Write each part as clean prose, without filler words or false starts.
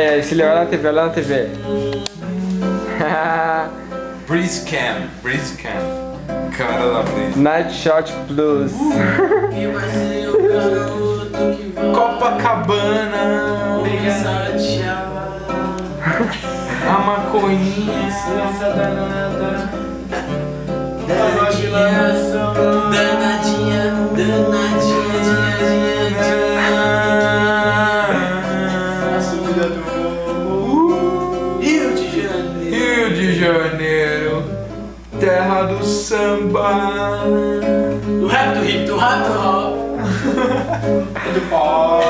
Aí, se olha na TV, olha na TV. Breeze Cam. Câmera da Breeze. Night Shot Plus. Copacabana. A maconhinha. Danadinha. Rio de Janeiro, terra do samba, Do rap, do hip, do rap, do rock. do pó.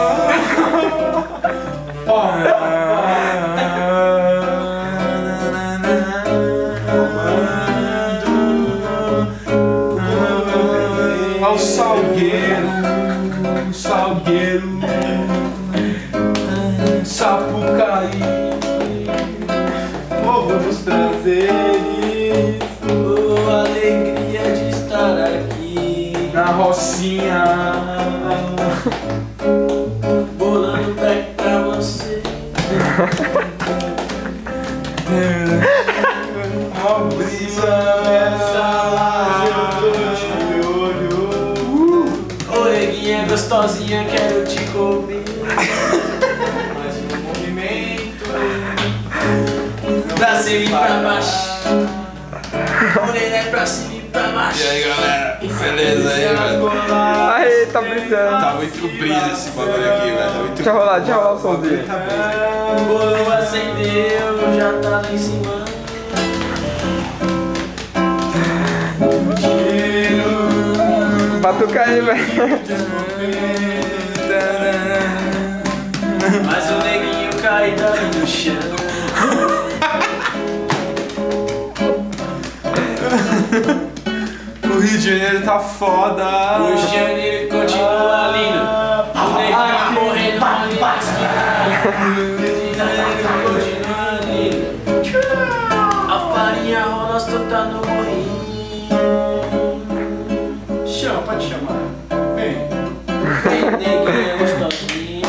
Ao Salgueiro, Sapucaí, Morro dos prazeres, alegria de estar aqui. na Rocinha, Bolando back pra você. a brisa nessa laje, eu tô de olho. Oi, neguinha gostosinha, quero te comer. Mais um movimento. Pra cima e pra baixo. Morena é pra cima e pra baixo. E aí, galera? Beleza aí, velho? Aí, tá brisando. Tá muito brisa esse bagulho aqui, velho. Tá muito Deixa rolar o somzinho. O bolo acendeu, já tá lá em cima. Batuca aí, velho. Mas o neguinho caído ali no chão. O Rio de Janeiro tá foda. O Rio de Janeiro continua lindo. O neguinho correndo ali na esquina. O Rio de Janeiro continua lindo. A farinha rola, nós tá no moinho. Chama, pode chamar. Vem. Vem, neguinha gostosinha.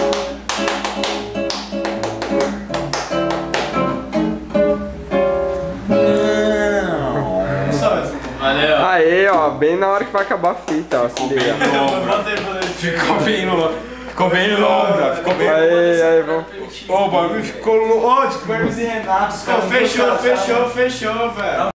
Valeu. Aí, ó, bem na hora que vai acabar a fita, ó, se liga. Ficou bem longa. Ficou bem longa. Aí, vamos. Ô, o bagulho ficou longo. Ô, tipo, Hermes e Renato. Fechou, velho.